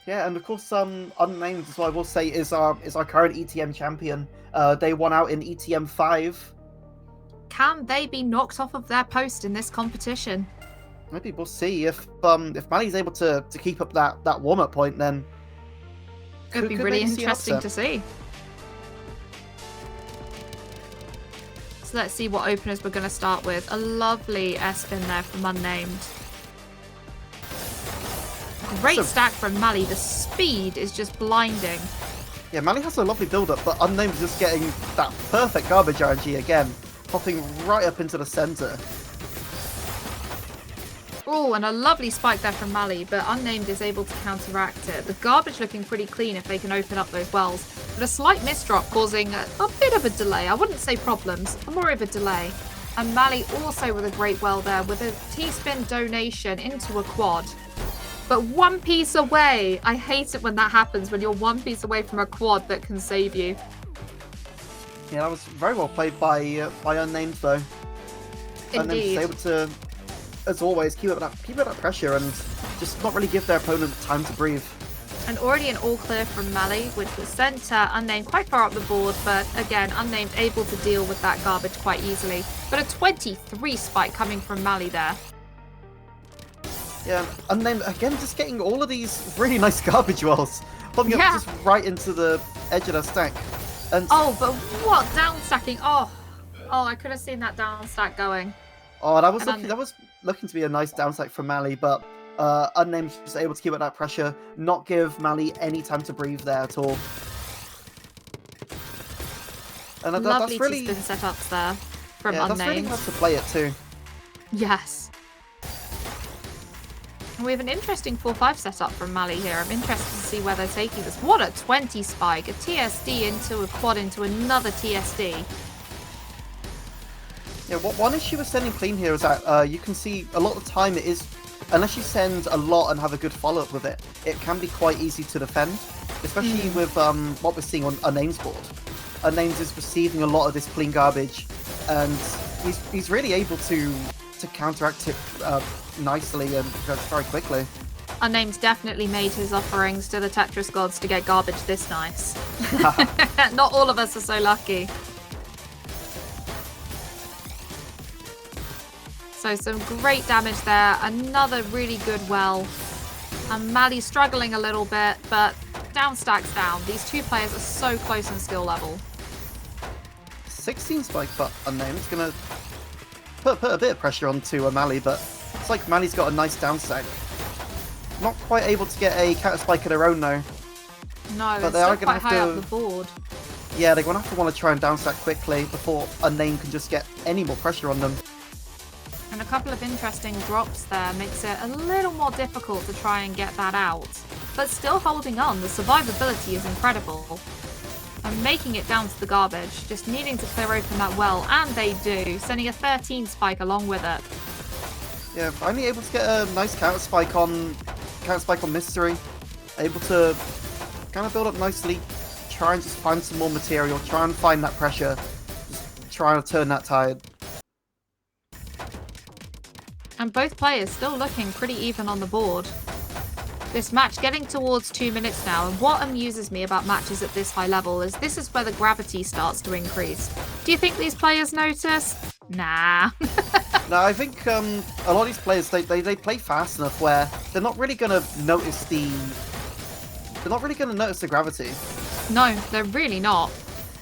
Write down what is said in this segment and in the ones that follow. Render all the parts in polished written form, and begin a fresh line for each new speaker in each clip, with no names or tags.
Yeah, and of course, Unnamed as well, I will say, is our current ETM champion. They won out in ETM 5.
Can they be knocked off of their post in this competition?
Maybe we'll see if Mali's able to keep up that warm up point. Then
could be really interesting to see. So let's see what openers we're going to start with. A lovely S-spin there from Unnamed. Great stack from Mally. The speed is just blinding.
Yeah, Mally has a lovely build-up, but Unnamed is just getting that perfect garbage RNG again, popping right up into the center.
Oh, and a lovely spike there from Mally, but Unnamed is able to counteract it. The garbage looking pretty clean if they can open up those wells, but a slight misdrop causing a bit of a delay. I wouldn't say problems, more of a delay. And Mally also with a great well there with a T-spin donation into a quad. But one piece away. I hate it when that happens, when you're one piece away from a quad that can save you.
Yeah, that was very well played by Unnamed though.
Indeed.
Unnamed was able to, as always, keep up that pressure and just not really give their opponent time to breathe.
And already an all clear from Mally, which was sent to Unnamed quite far up the board, but again, Unnamed able to deal with that garbage quite easily. But a 23 spike coming from Mally there.
Yeah, Unnamed again just getting all of these really nice garbage wells, popping up just right into the edge of the stack. And
oh, but what down stacking? Oh, I could have seen that down stack going.
Oh, that was looking to be a nice down stack from Mally, but Unnamed was able to keep up that pressure, not give Mally any time to breathe there at all. And
lovely
that's really
spin setups there from Unnamed.
That's really hard to play it too.
Yes. And we have an interesting 4-5 setup from Mally here. I'm interested to see where they're taking this. What a 20 spike. A TSD into a quad into another TSD.
Yeah, one issue with sending clean here is that you can see a lot of the time it is, unless you send a lot and have a good follow-up with it, it can be quite easy to defend, especially with what we're seeing on Unnamed's board. Unnamed is receiving a lot of this clean garbage, and he's really able to counteract it nicely and very quickly.
Unnamed definitely made his offerings to the Tetris gods to get garbage this nice. Not all of us are so lucky. So some great damage there. Another really good well. And Mally struggling a little bit, but down stacks down. These two players are so close in skill level.
16 spike, but Unnamed's gonna put a bit of pressure onto Mally, but it's like Mally's got a nice down stack. Not quite able to get a counter spike of their own though.
No, but they are going to have high up the board.
Yeah, they're going to have to want to try and down stack quickly before Unnamed can just get any more pressure on them.
And a couple of interesting drops there makes it a little more difficult to try and get that out. But still holding on, the survivability is incredible. And making it down to the garbage, just needing to clear open that well, and they do, sending a 13 spike along with it.
Yeah, finally able to get a nice counter spike on Mystery. Able to kind of build up nicely, try and just find some more material, try and find that pressure, just try and turn that tide.
And both players still looking pretty even on the board. This match getting towards 2 minutes now, and what amuses me about matches at this high level is this is where the gravity starts to increase. Do you think these players notice? Nah.
No, I think a lot of these players, they play fast enough where they're not really going to notice the gravity.
No, they're really not.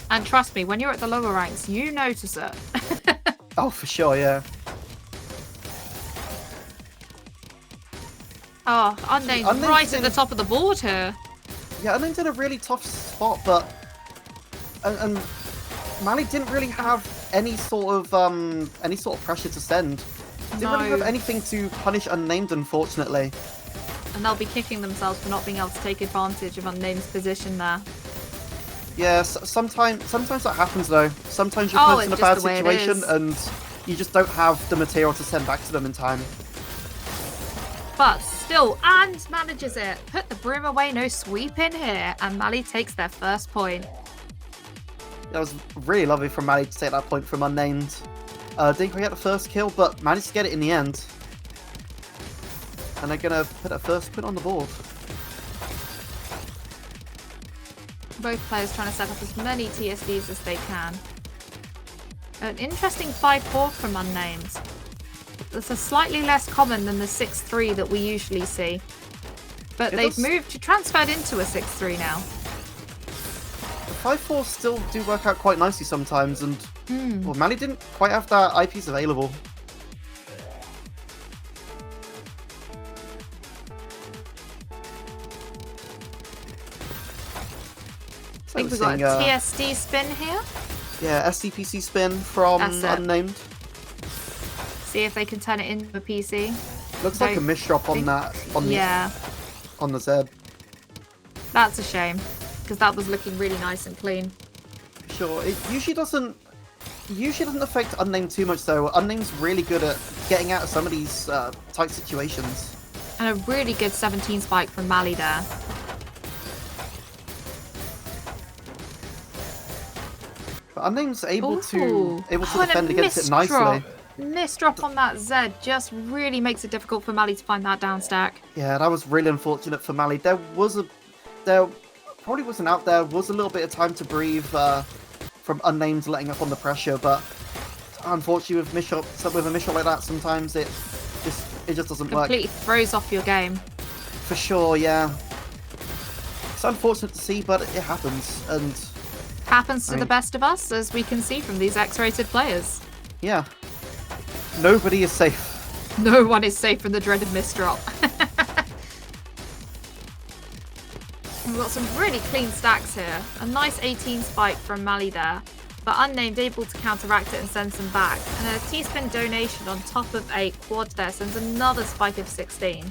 And trust me, when you're at the lower ranks, you notice it.
Oh, for sure, yeah.
Oh, Unnamed right at the top of the board here.
Yeah, Unnamed in a really tough spot, but and Mally didn't really have any sort of pressure to send. Didn't really have anything to punish Unnamed, unfortunately.
And they'll be kicking themselves for not being able to take advantage of Unnamed's position there.
Yeah, sometimes that happens though. Sometimes you're put in a bad situation and you just don't have the material to send back to them in time.
But still, and manages it. Put the broom away, no sweep in here. And Mally takes their first point.
That was really lovely from Mally to take that point from Unnamed. Didn't quite get the first kill, but managed to get it in the end. And they're going to put a first point on the board.
Both players trying to set up as many TSDs as they can. An interesting 5-4 from Unnamed. That's a slightly less common than the 6-3 that we usually see. But they've transferred into a 6-3 now.
The 5-4 still do work out quite nicely sometimes, and well, Mali didn't quite have that eyepiece available.
I think we've got a TSD spin here.
Yeah, SDPC spin from Unnamed.
See if they can turn it into a PC.
Looks like a misdrop on that. On the Zed.
That's a shame, because that was looking really nice and clean.
Sure, it usually doesn't affect Unnamed too much though. Unnamed's really good at getting out of some of these tight situations.
And a really good 17 spike from Mali there.
But Unnamed's able to defend against it nicely.
Misdrop on that Z just really makes it difficult for Mali to find that down stack.
Yeah, that was really unfortunate for Mali. There probably wasn't out there. Was a little bit of time to breathe from Unnamed letting up on the pressure, but unfortunately with a misshot like that, sometimes it just doesn't work.
Completely throws off your game.
For sure, yeah. It's unfortunate to see, but it happens, and
happens to the best of us, as we can see from these X-rated players.
Yeah. Nobody is safe.
No one is safe from the dreaded misdrop. We've got some really clean stacks here. A nice 18 spike from Mali there, but Unnamed able to counteract it and send some back. And a T-spin donation on top of a quad there sends another spike of 16.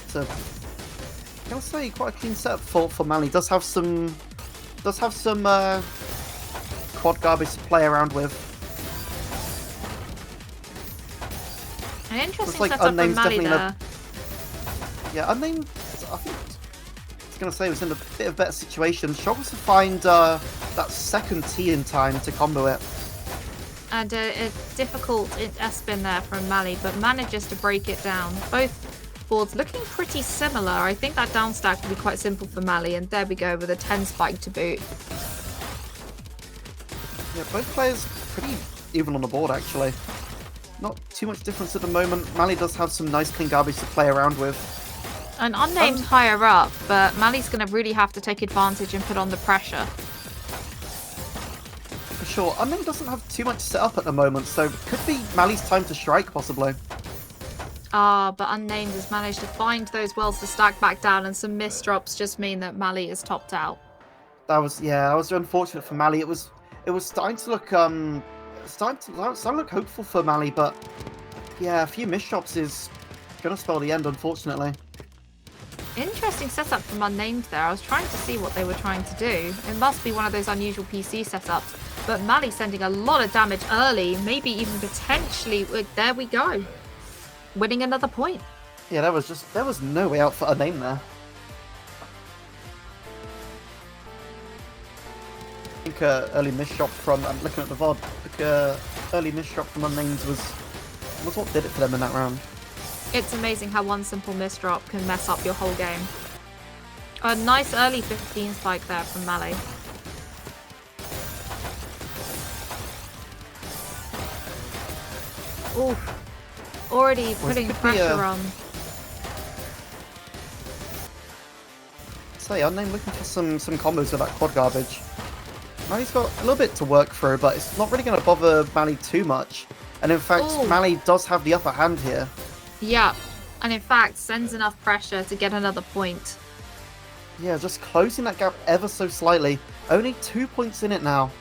So, I'll say quite a clean setup for Mali. Does have some quad garbage to play around with.
An interesting setup from Mali there.
Yeah, Unnamed, I think I was going to say, was in a bit of a better situation. Struggles to find that second T in time to combo it.
And a difficult S-spin there from Mali, but manages to break it down. Both boards looking pretty similar. I think that down stack will be quite simple for Mali, and there we go with a 10 spike to boot.
Yeah, both players pretty even on the board, actually. Not too much difference at the moment. Mali does have some nice clean garbage to play around with.
An Unnamed higher up, but Mali's going to really have to take advantage and put on the pressure.
For sure. Unnamed doesn't have too much set up at the moment, so it could be Mali's time to strike, possibly.
But Unnamed has managed to find those wells to stack back down, and some misdrops just mean that Mali is topped out.
That was unfortunate for Mali. It was starting to look look hopeful for Mali, but yeah, a few misdrops is gonna spell the end, unfortunately.
Interesting setup from Unnamed there. I was trying to see what they were trying to do. It must be one of those unusual PC setups. But Mali sending a lot of damage early, maybe even potentially. There we go, winning another point.
Yeah, there was no way out for Unnamed there. I think early misshot from, I'm looking at the VOD, I think early misshot from Unnamed was what did it for them in that round.
It's amazing how one simple misdrop can mess up your whole game. A nice early 15 spike there from Mali. Oof. Already putting pressure on.
Say, Unnamed looking for some combos with that quad garbage. Mali's got a little bit to work through, but it's not really going to bother Mali too much. And in fact, Mali does have the upper hand here.
Yeah, and in fact, sends enough pressure to get another point.
Yeah, just closing that gap ever so slightly. Only 2 points in it now.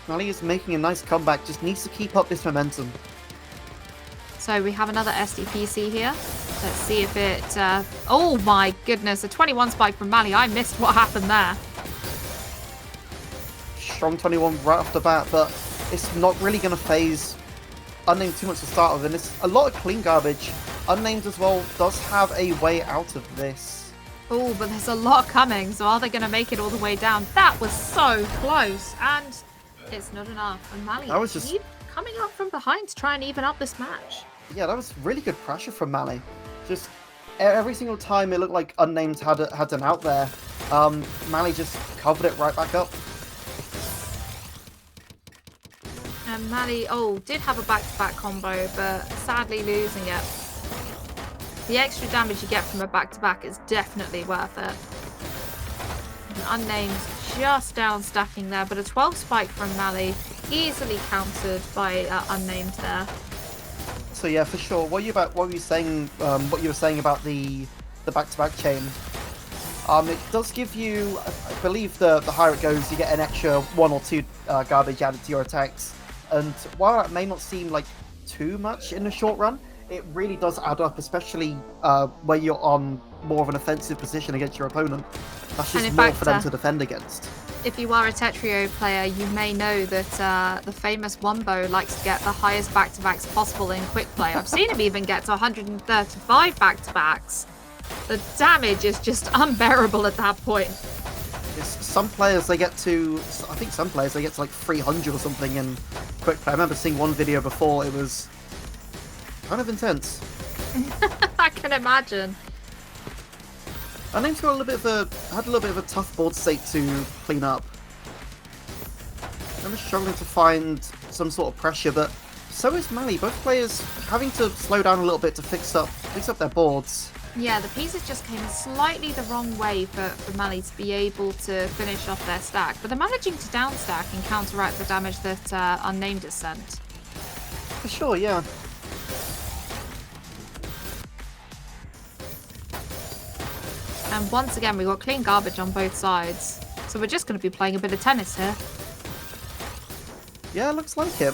Mali is making a nice comeback, just needs to keep up this momentum.
So we have another SDPC here. Let's see if it... oh my goodness, a 21 spike from Mali. I missed what happened there.
Strong 21 right off the bat, but it's not really going to phase Unnamed too much to start with, and it's a lot of clean garbage. Unnamed as well does have a way out of this.
Oh, but there's a lot coming, so are they going to make it all the way down? That was so close, and it's not enough. And Mali
was just
coming up from behind to try and even up this match.
Yeah, that was really good pressure from Mali. Just every single time it looked like Unnamed had an out there, Mally just covered it right back up.
And Mally, did have a back-to-back combo, but sadly losing it. The extra damage you get from a back-to-back is definitely worth it. And Unnamed just down stacking there, but a 12 spike from Mally, easily countered by Unnamed there.
So yeah, for sure. What were you saying? What you were saying about the back-to-back chain? It does give you, I believe, the higher it goes, you get an extra 1 or 2 garbage added to your attacks. And while that may not seem like too much in the short run, it really does add up, especially where you're on more of an offensive position against your opponent. That's just more for them to defend against.
If you are a Tetrio player, you may know that the famous Wumbo likes to get the highest back-to-backs possible in quick play. I've seen him even get to 135 back-to-backs. The damage is just unbearable at that point.
Some players they get to, I think some players they get to like 300 or something in quick play. I remember seeing one video before, it was kind of intense.
I can imagine.
Unnamed got had a little bit of a tough board state to clean up. I'm struggling to find some sort of pressure, but so is Mally. Both players having to slow down a little bit to fix up their boards.
Yeah, the pieces just came slightly the wrong way for Mally to be able to finish off their stack, but they're managing to down stack and counteract the damage that Unnamed has sent.
For sure, yeah.
And once again, we've got clean garbage on both sides. So we're just going to be playing a bit of tennis here.
Yeah, looks like it.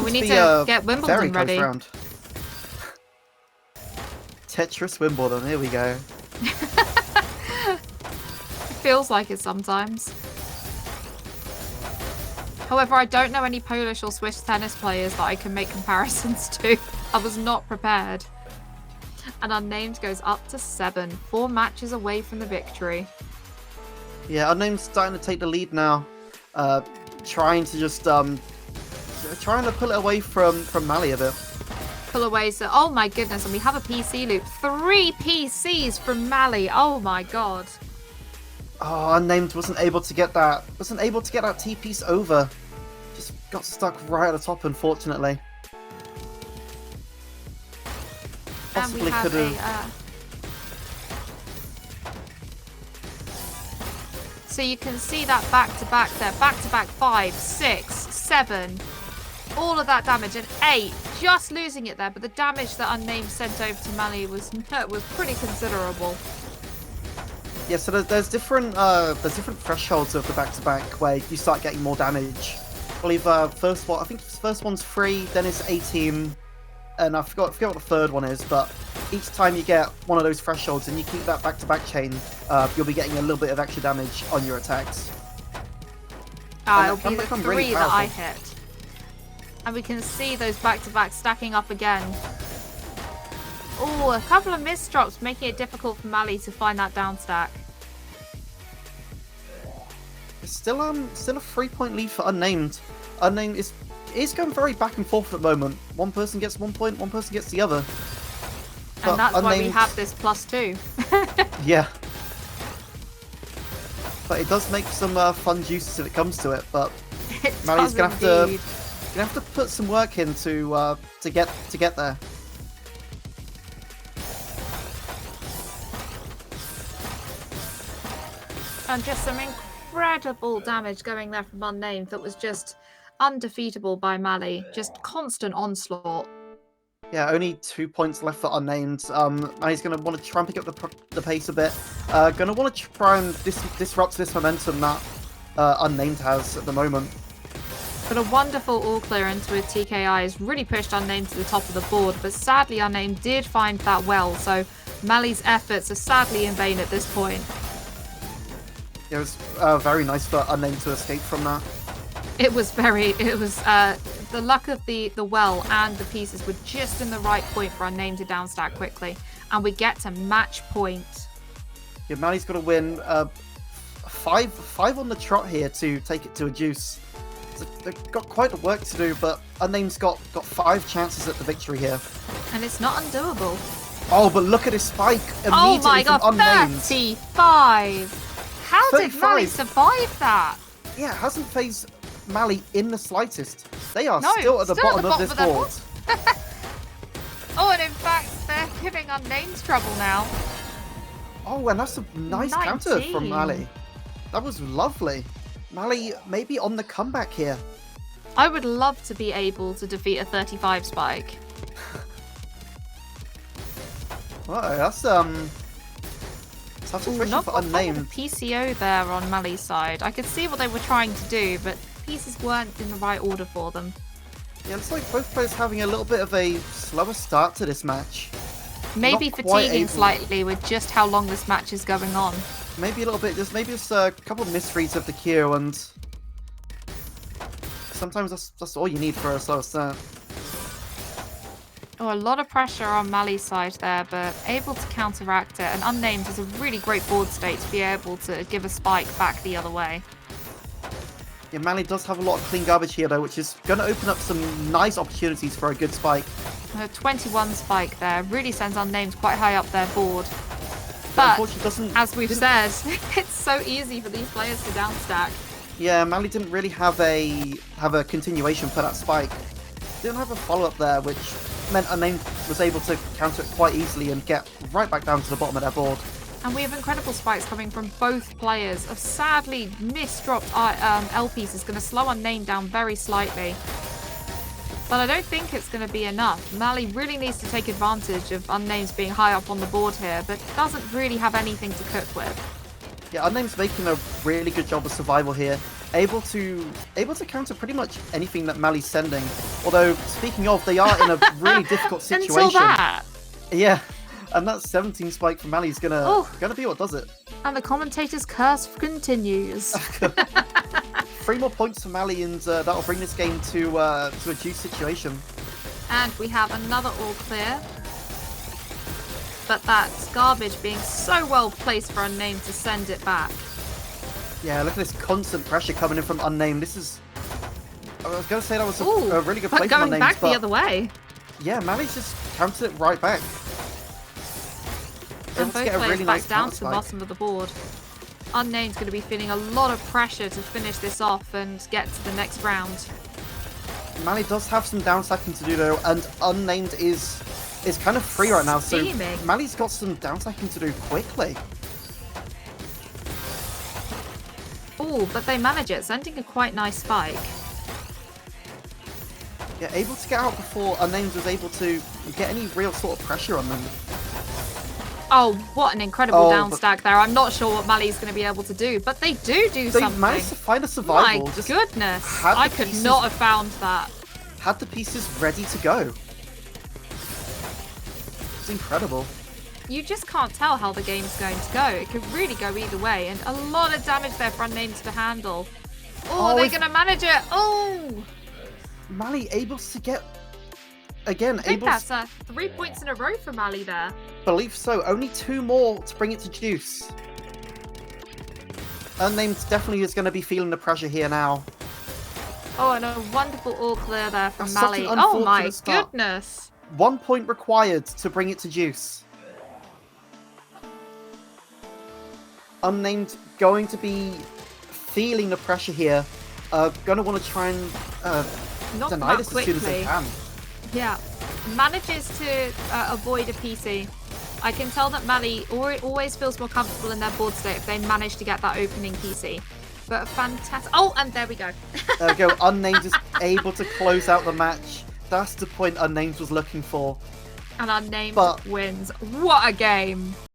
We need to get Wimbledon ready.
Round. Tetris Wimbledon, here we go.
It feels like it sometimes. However, I don't know any Polish or Swiss tennis players that I can make comparisons to. I was not prepared. And Unnamed goes up to 7, 4 matches away from the victory.
Yeah, Unnamed's starting to take the lead now. Trying to just trying to pull it away from Mally a bit.
Pull away, so oh my goodness, and we have a PC loop. 3 PCs from Mally. Oh my god.
Oh, Unnamed wasn't able to get that T piece over. Just got stuck right at the top, unfortunately.
And we have so you can see that back-to-back there. Back-to-back 5, 6, 7. All of that damage. And 8. Just losing it there. But the damage that Unnamed sent over to Mally was pretty considerable.
Yeah, so there's different thresholds of the back-to-back where you start getting more damage. I believe first one's 3, then it's 18. And I forgot what the third one is, but each time you get one of those thresholds and you keep that back-to-back chain, you'll be getting a little bit of extra damage on your attacks.
It'll be the 3 really that I hit. And we can see those back-to-backs stacking up again. Oh, a couple of misdrops making it difficult for Mally to find that down stack.
It's still a 3-point lead for Unnamed. Unnamed is going very back and forth at the moment. One person gets 1 point, one person gets the other.
And that's why we have this +2.
Yeah. But it does make some fun juices if it comes to it. But Mally's gonna have to put some work in to get there.
And just some incredible damage going there from Unnamed that was just undefeatable by Mally. Just constant onslaught.
Yeah, only 2 points left for Unnamed. Mally's going to want to try and pick up the pace a bit. Going to want to try and disrupt this momentum that Unnamed has at the moment.
But a wonderful all clearance with TKI has really pushed Unnamed to the top of the board, but sadly Unnamed did find that well, so Mally's efforts are sadly in vain at this point.
It was very nice for Unnamed to escape from that.
It was the luck of the well and the pieces were just in the right point for Unnamed to downstack quickly, and we get to match point.
Yeah, Mally's got to win 5 on the trot here to take it to a juice. So they've got quite a work to do, but Unnamed's got 5 chances at the victory here.
And it's not undoable.
Oh, but look at his spike
Oh
immediately
my god,
from Unnamed.
35! How did Mally
35.
survive that?
Yeah, it hasn't phased Mally in the slightest. They are
No,
still at the bottom of this
their
board.
Oh, and in fact, they're giving Unnamed trouble now.
Oh, and that's a nice counter from
19.
Mally. That was lovely. Mally maybe on the comeback here.
I would love to be able to defeat a 35 spike.
Oh, that's tough especially
Not
for
much of a
Unnamed.
PCO there on Mali's side. I could see what they were trying to do, but pieces weren't in the right order for them.
Yeah, it's like both players having a little bit of a slower start to this match.
Maybe
Not quite
fatiguing
able-
slightly with just how long this match is going on.
Maybe a little bit, maybe just a couple of misreads of the queue, and sometimes that's all you need for a slow start.
Oh, a lot of pressure on Mali's side there, but able to counteract it. And Unnamed is a really great board state to be able to give a spike back the other way.
Yeah, Mally does have a lot of clean garbage here, though, which is going to open up some nice opportunities for a good spike.
A 21 spike there really sends Unnamed quite high up their board. But
Unfortunately,
as we've said, it's so easy for these players to downstack.
Yeah, Mally didn't really have a continuation for that spike. Didn't have a follow-up there, which meant Unnamed was able to counter it quite easily and get right back down to the bottom of their board.
And we have incredible spikes coming from both players. A sadly misdropped L piece is going to slow Unnamed down very slightly. But I don't think it's going to be enough. Mally really needs to take advantage of Unnamed's being high up on the board here, but doesn't really have anything to cook with.
Yeah, Unnamed's making a really good job of survival here. Able to counter pretty much anything that Mally's sending. Although, speaking of, they are in a really difficult situation.
Until that.
Yeah, and that 17 spike from Mally is gonna be what does it.
And the commentator's curse continues.
3 more points for Mally, and that'll bring this game to a juice situation.
And we have another all clear. But that's garbage being so well placed for Unnamed to send it back.
Yeah, look at this constant pressure coming in from Unnamed. This is... I was going to say that was a really good play
but
from
going
Unnamed,
back
but
the other way.
yeah, Mally's just countered it right back.
And
Able to
both
get a
players
really
back
nice
down
counter
to the
spike.
bottom of the board. Unnamed's going to be feeling a lot of pressure to finish this off and get to the next round.
Mally does have some downstacking to do though, and Unnamed is kind of free right now,
Steaming.
so Mally's got some downstacking to do quickly.
Oh, but they manage it, sending a quite nice spike.
Yeah, able to get out before Unnamed was able to get any real sort of pressure on them.
Oh, what an incredible
Oh,
downstack there. I'm not sure what Mali's going to be able to do, but they do
They
something.
managed to find a survival.
My
just
goodness.
had the
I could
pieces-
not have found that.
had the pieces ready to go. It's incredible.
You just can't tell how the game's going to go. It could really go either way, and a lot of damage there for Unnamed to handle. Oh, are they going to manage it? Oh!
Mally able to get... Again,
I think
able
that's 3 points in a row for Mally there.
believe so. Only 2 more to bring it to juice. Unnamed definitely is going to be feeling the pressure here now.
Oh, and a wonderful all clear there from
That's such
Mally.
an
Oh my
unfortunate start.
goodness.
1 point required to bring it to juice. Unnamed going to be feeling the pressure here. Going to want to try and
Not
deny
that
this as soon as they
quickly.
can.
Yeah, manages to avoid a PC. I can tell that Mally always feels more comfortable in their board state if they manage to get that opening PC. But fantastic. Oh, and there we go.
There we go. Unnamed is able to close out the match. That's the point Unnamed was looking for.
And Unnamed
But-
wins. What a game.